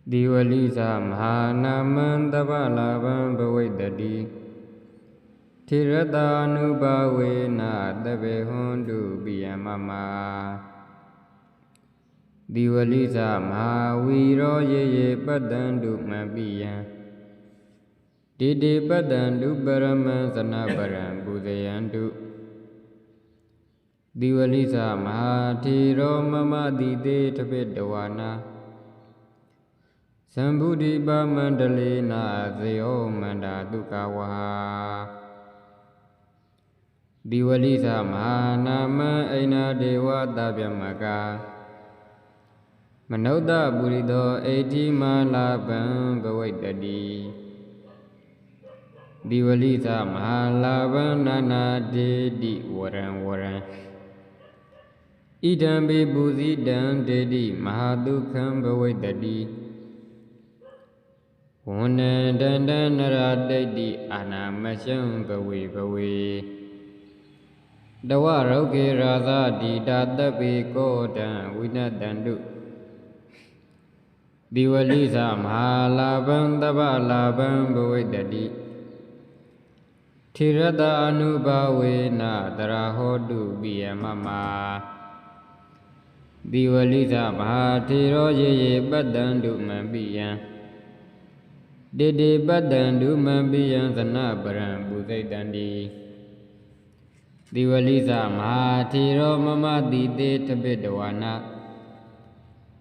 Diwalisa Mahanaman Tabalabam Bavaidadi Tirata Nubhavena Tabehundu Biyamama Diwalisa Mahaviro Ye Padandu Mabiyan Didi Padandu Baraman Sanabaram Budayandu Diwalisa Mahatiro Mama Dide Tabedawana Sambudi ba mandalena Zeo Manda Dukawa Diwalisa Mahanama Aina Dewa Tabyamaka Manauda Burido Eti Malabam Bavaidadi Diwalisa Mahalabam Nana Dedi Waran Idam Be Buzi Dan Dedi Mahadukam Bavaidadi Unan dandan naradadi anamasam bawe Dawa rauke raza di datapi kodan winadandu Diwalisa mahalabam tabalabam bawaidadi Tirata anubhavena tarahodu biyamama Diwalisa mahatiro ye badandu mabiyan Dede Badandu Mambiyan Sanabaram Buzaidandi Diwalisa Mahatiro Mama Dide Tabedawana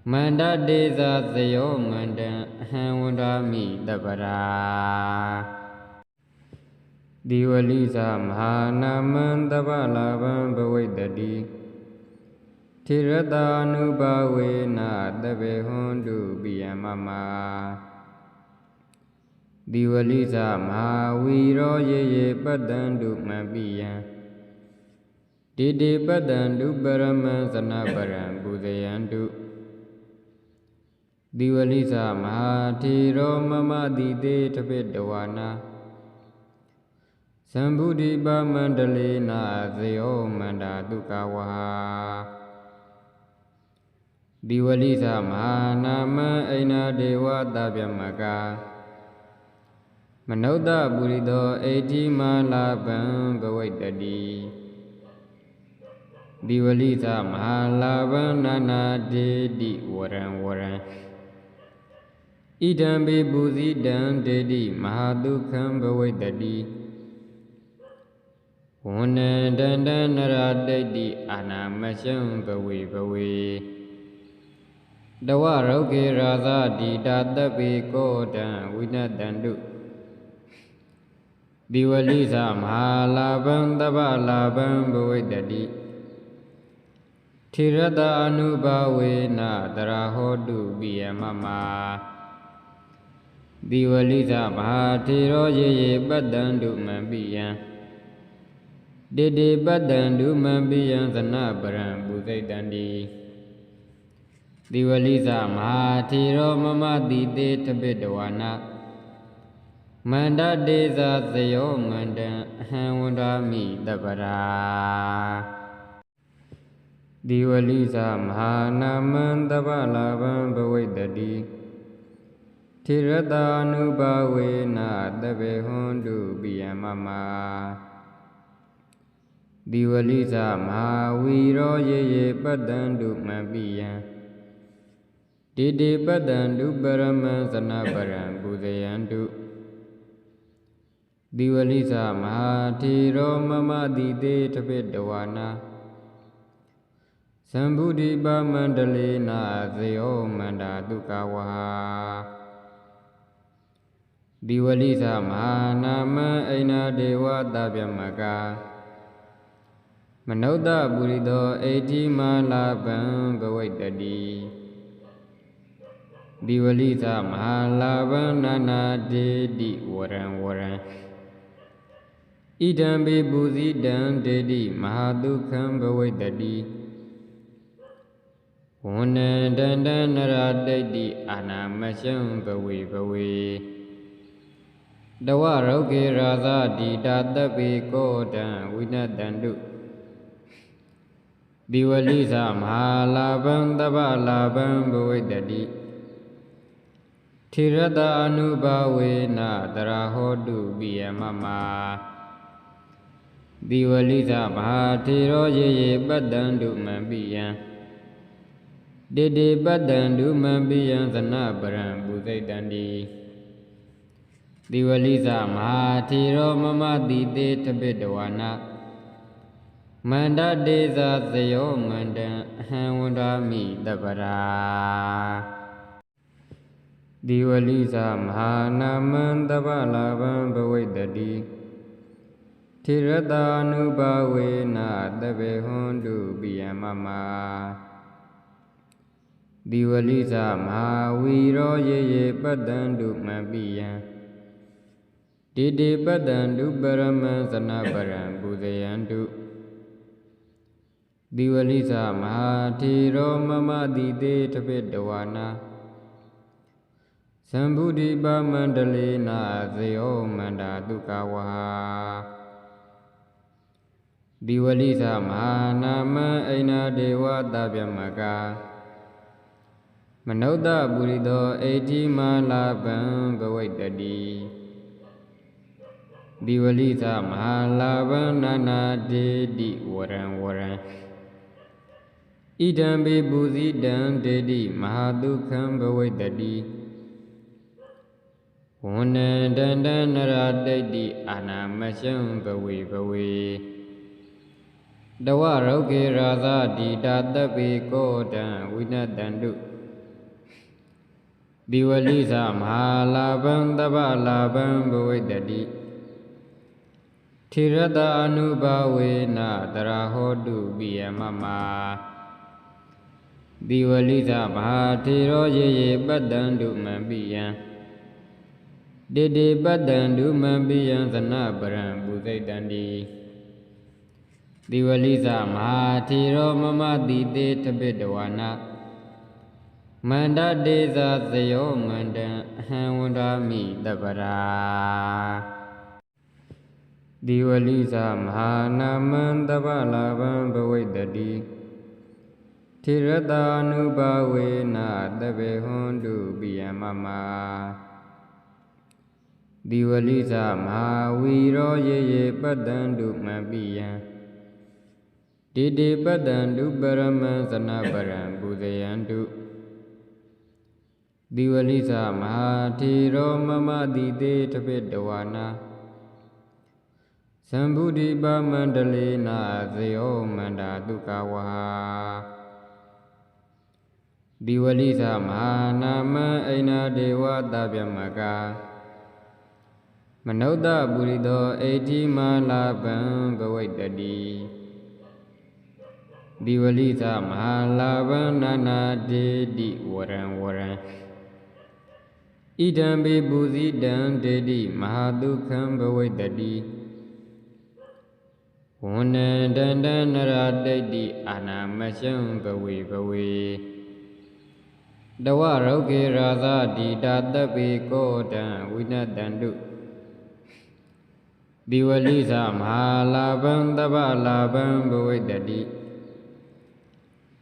Manda Deza Zayo Manda Hanwandami Dabara Diwalisa Mahanaman Tabalabam Bavaidadi Tirata Nubhavena Tabehundu Biyamama Diwalisa Mahaviro Ye Padandu Mabiyan Didi Padandu Baraman Sanabaram Budayandu Diwalisa Mahatiro Mama Dide Tabedawana Sambudi ba mandalena Zeo Manda Dukawa Diwalisa Mahanama Aina Dewa Tabyamaka Manauda Burido Eti Malabam Bavaidadi Diwalisa Mahalabam Nana Dedi Waran Idam Be Buzi Dan Dedi Mahadukam Bavaidadi Unan dandan naradadi anamasam bawe Dawa rauke raza di datapi kodan winadandu Diwalisa Mahalabam Tabalabam Bavaidadi Tirata Anubhavena Tarahodu Biyamama Diwalisa Mahatiro Ye Badandu Mabiyan Dede Badandu Mabiyan Sanabaram Buzaidandi Diwalisa Mahatiro Mama Dide Tabedawana Manda Deza Zayo Manda Hanwandami Dabara Diwalisa Mahanaman Tabalabam Bavaidadi Tirata Nubhavena Tabehundu Biyamama Diwalisa Mahaviro Ye Padandu Mabiyan Didi Padandu Baraman Sanabaram Budayandu Diwalisa Mahatiro Mama Dide Tabedawana Sambudi ba mandalena Zeo Manda Dukawa Diwalisa Mahanama Aina Dewa Tabyamaka Manauda Burido Eti Malabam Bavaidadi Diwalisa Mahalabam Nana Dedi Waran Idam Be Buzi Dan Dedi Mahadukam Bavaidadi Unan dandan naradadi anamasam bawe Dawa rauke raza di datapi kodan winadandu Diwalisa Mahalabam Tabalabam Bavaidadi ထေရတအနုဘာဝေနတရာဟောတုပိယမမဒီဝလိသမဟာထေရောယေယေပတ္တံတုမံပိယံတေတေပတ္တံတုမံပိယံသနပရံပုသိတံတိဒီဝလိသမဟာထေရောမမတိတေထပိတဝါနမန္တတေဇာသယောမန္တံအဟံဝန္ဒာမိတပရာဒီဝလိသမဟာနာမံတပလာဗံဘဝိတ္တိထေရတ ानु ဘာဝေနတဘေဟွန်တုပိယမမဒီဝလိသမဟာဝီရောယေယေပတ္တံတုမံပိယံတေတေပတ္တံတုပရမံသနပရံပုဇယံတုဒီဝလိသမဟာထေရောမမတိတေထပိတဝါနာသံဗုဒိပမန္တလေနာဇယောမန္တာတုကဝါဒီဝလိသမဟာနာမံအိနာဒေဝတဗျမကမနုဿပုရိသောအိဋ္ဌိမာလာပံဘဝိတ္တိဒီဝလိသမဟာလာပံနာနာဒေတိဝရံဝရံဣဒံပိပုဇိတံဒေတိမဟာဒုက္ခံဘဝိတ္တိဝန္နံတန္တနရတိတ်တိအာနာမရှံဘဝေဘဝေတဝရုကေရာဇတိတာတပိကောတံဝိနတန္တုဒီဝလိသမဟာလာဗံတပလာဗံဘဝိတ္တိထေရတ ानु ဘာဝေနတရာဟောတုပိယမမဒီဝလိသမဟာထေရောယေယေပတ္တံတုမံပိယံတေတေပတ္တံတုမံပိယံသနပရံပုသိတံတိဒီဝလိသမဟာထေရောမမတိတေထပိတဝါနမန္တတေဇာသယောမန္တံအဟံဝန္ဒာမိတပရာဒီဝလိသမဟာနာမံတပလာဗံဘဝိတ္တိထေရတ ानु ဘာဝေနတဘေဟွန်တုပိယမမဒီဝလိသမဟာဝီရောယေယေပတ္တံတုမံပိယံတေတေပတ္တံတုပရမံသနပရံပုဇယံတုဒီဝလိသမဟာထေရောမမတိတေထပိတဝါနာသံဗုဒိပမန္တလေနာဇယောမန္တာတုကဝါဒီဝလိသမဟာနာမံအိနာဒေဝတဗျမကမနုဿပုရိသောအိဋ္ဌိမာလာပံဘဝိတ္တိဒီဝလိသမဟာလာပံနာနာဒေတိဝရံဝရံဣဒံပိပုဇိတံဒေတိမဟာဒုက္ခံဘဝိတ္တိဝန္နံတန္တနရတိတ်တိအာနာမရှံဘဝေဘဝေတဝရုကေရာဇတိတာတပိကောတံဝိနတန္တုဒီဝလိသမဟာလာဗံတပလာဗံဘဝိတ္တိ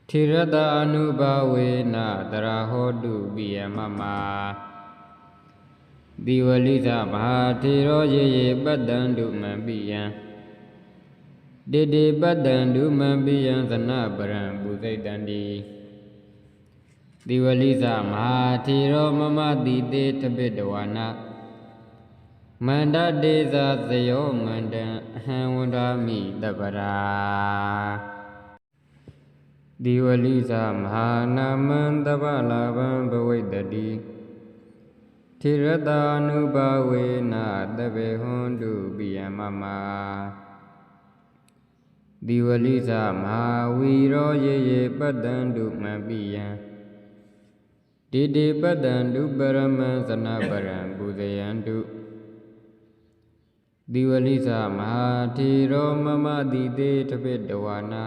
ထေရတ ानु ဘာဝေနတရာဟောတုပိယမမဒီဝလိသမဟာထေရောယေယေပတ္တံတုမံပိယံတေတေပတ္တံတုမံပိယံသနပရံပုသိတံတိဒီဝလိသမဟာထေရောမမတိတေထပိတဝါနမန္တတေဇာသယောမန္တံအဟံဝန္ဒာမိတပရာဒီဝလိသမဟာနာမံတပလာဗံဘဝိတ္တိထေရတ ानु ဘာဝေနတဘေဟွန်တုပိယမမဒီဝလိသမဟာဝီရောယေယေပတ္တံတုမံပိယံတေတေပတ္တံတုပရမံသနပရံပုဇယံတုဒီဝလိသမဟာထေရောမမတိတေထပိတဝါနာ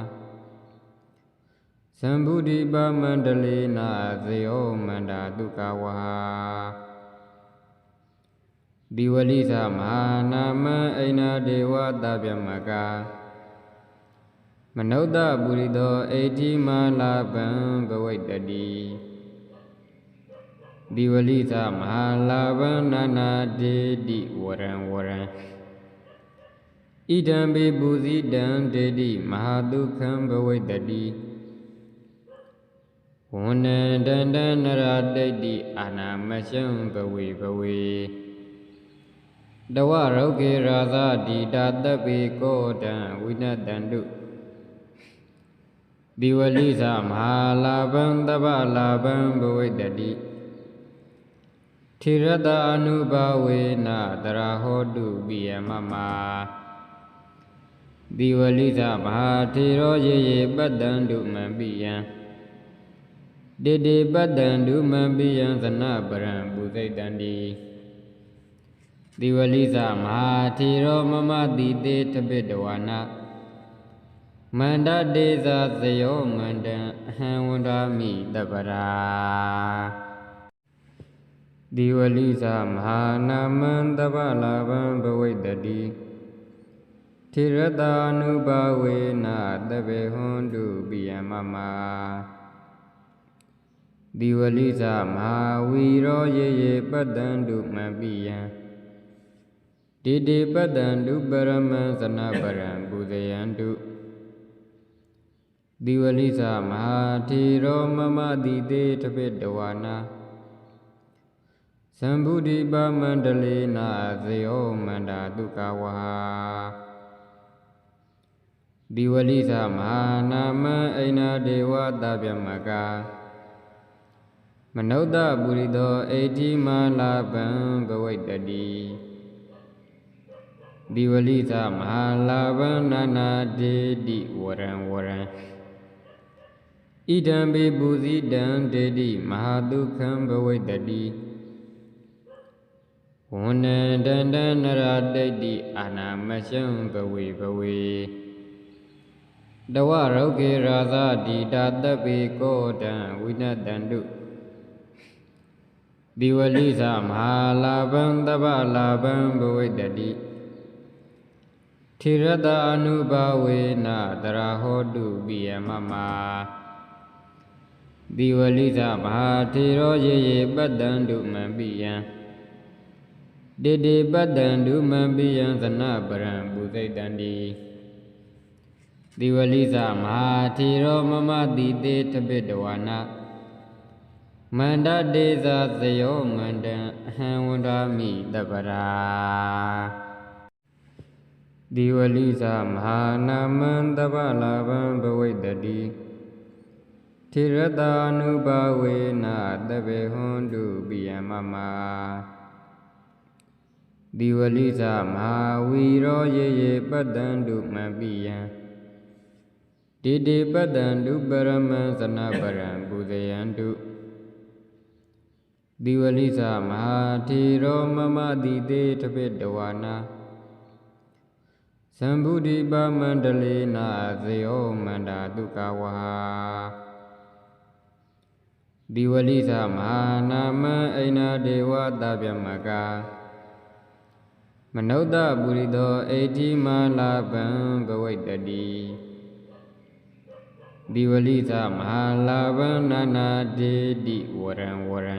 သံဗုဒိပမန္တလေနာဇယောမန္တာတုကဝါဒီဝလိသမဟာနာမံအိနာဒေဝတဗျမကမနုဿပုရိသောအိဋ္ဌိမာလာပံဘဝိတ္တိ ဒီဝလိသမဟာလာဘံနာနာဒေတိဝရံဝရံဣဒံဘေပုဇိတံဒေတိမဟာဒုက္ခံဘဝိတ္တိဝန္နံတန္တနရတိတိအာနာမရှံဘဝေဘဝေတဝရောဂေရာဇတိတာတပိကောတံဝိနတန္တုဒီဝလိသမဟာလာဘံတပ္ပလာဘံဘဝိတ္တိထိရတအနုဘဝေနတရာဟောတုပိယမမဒီဝလိသမဟာထေရောယေယေပတ္တံတုမံပိယံတေတေပတ္တံတုမံပိယံသနပရံပုစိတံတိဒီဝလိသမဟာထေရောမမတိတေတပိတဝါနမန္တတေဇာသယောမန္တံအဟံဝန္ဒာမိတပရာဒီဝလိသမဟာနာမံတပ္ပလာဘံဘဝိတ္တိထိရတာနုဘဝေနတပေဟွန်တုပိယမမဒီဝလိသမဟာဝီရောယေယေပတ္တံတုမံပိယံတေတေပတ္တံတုပရမံသနပရံပုဇယံတုဒီဝလိသမဟာထေရောမမတိတေတပိတဝါနာသံဗုဒိပမန္တလေနာဇယောမန္တာဒုက္ခဝါဒီဝလိသမဟာနာမံအိနာဒေဝတဗျမကမနုဿပုရိသောအိဋ္ဌိမာလာပံဘဝိတ္တိဒီဝလိသမဟာလာဘံနာနာဒေတိဝရံဝရံဣဒံဘေပုဇိတံဒေတိမဟာဒုက္ခံဘဝိတ္တိဝန္နံတန္တနရတိတိအာနာမရှံဘဝေဘဝေတဝရောဂေရာဇတိတာတပိကောတံဝိနတန္တုဒီဝလိသမဟာလာဘံတပ္ပလာဘံဘဝိတ္တိထိရတအနုဘဝေနတရာဟောတုပိယမမဒီဝလိသမဟာထေရောယေယေပတ္တံတုမံပိယံတေတေပတ္တံတုမံပိယံသနပရံပုစိတံတိဒီဝလိသမဟာထေရောမမတိတေတပိတဝါနမန္တတေဇာသယောမန္တံအဟံဝန္ဒာမိတပရာဒီဝလိသမဟာနာမံတပ္ပလာဘံဘဝိတ္တိထိရတာနုဘဝေနတပေဟွန်တုပိယမမဒီဝလိသမဟာဝီရောယေယေပတ္တံတုမံပိယံတေတေပတ္တံတုပရမံသနပရံပုဇယံတုဒီဝလိသမဟာထေရောမမတိတေတပိတဝါနာသံဗုဒိပမန္တလေနာဇယောမန္တာဒုက္ခဝါဒီဝလိသမဟာနာမံအိနာဒေဝတဗျမကမနုဿပုရိသောအိဋ္ဌိမာလာပံဘဝိတ္တိဒီဝလိသမဟာလာဘံနာနာဒေတိဝရံဝရံ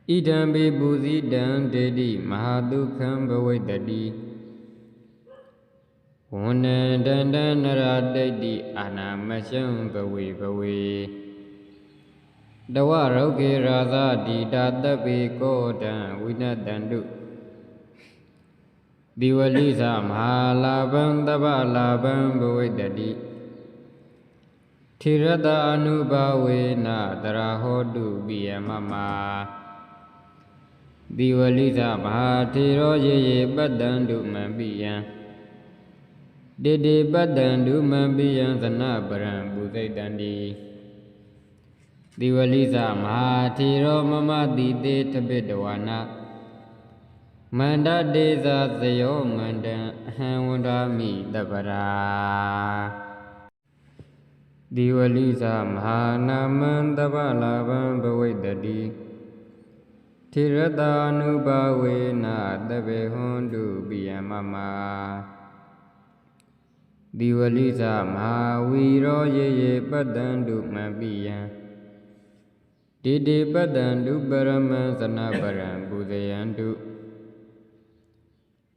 ဣဒံဘေပုဇိတံဒေတိမဟာဒုက္ခံဘဝိတ္တိဝန္နံတန္တနရတိတိအာနာမရှံဘဝေဘဝေတဝရောဂေရာဇတိတာတပိကောတံဝိနတန္တုဒီဝလိသမဟာလာဘံတပ္ပလာဘံဘဝိတ္တိထိရတအနုဘဝေနတရာဟောတုပိယမမဒီဝလိသမဟာထေရောယေယေပတ္တံတုမံပိယံတေတေပတ္တံတုမံပိယံသနပရံပုစိတံတိဒီဝလိသမဟာထေရောမမတိတေတပိတဝါနမန္တတေဇာသယောမန္တံအဟံဝန္ဒာမိတပရာဒီဝလိသမဟာနာမံတပ္ပလာဘံဘဝိတ္တိထိရတာနုဘဝေနတပေဟွန်တုပိယမမဒီဝလိသမဟာဝီရောယေယေပတ္တံတုမံပိယံတ တေတေပတ္တံဒုပရမံသနပရံပူဇယံတု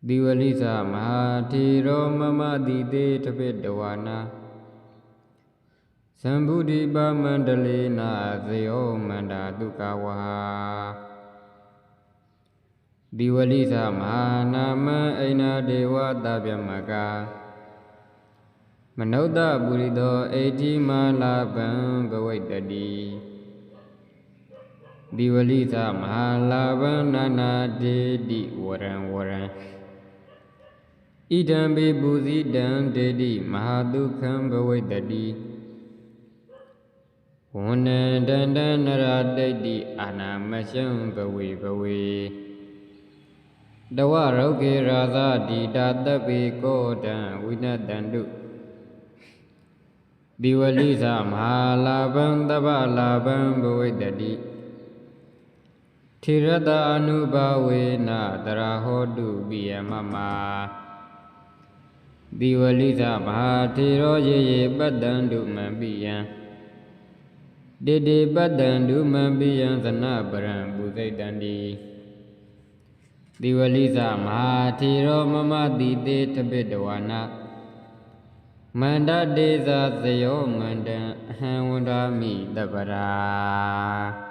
ဒီဝလိသမဟာထေရောမမတိတေတပိတဝါနာသံဗုဒိပမန္တလေနာဇယောမန္တာတုကဝါဒီဝလိသမဟာနာမံအိနာဒေဝတဗျမကမနုဿပုရိသောအိတိမာလာပံဘဝိတ္တိဒီဝလိသမဟာလာပံနာနာဒေတိဝရံဝရံဣဒံပိပူဇိတံဒေတိမဟာဒုက္ခံဘဝိတ္တိဝန္နံတန္တနရတိတ်တိအာနာမရှံဘဝေဘဝေတဝရုက္ခေရာဇတိတာတပိကောတံဝိနတန္တုဒီဝလိသမဟာလာပံတပ္ပလာပံဘဝိတတိထေရတအနုဘဝေနတရာဟောတုပိယမမဒီဝလိသမဟာထေရောယေယေပတ္တံတုမံပိယံတေတေပတ္တံဒုမံပိယံသနပရံပုစိတံတိဒီဝလိသမဟာထေရောမမတိတေတပိတဝါနာမန္တတေဇာသယောမန္တံအဟံဝန္ဒာမိတပ္ပရာ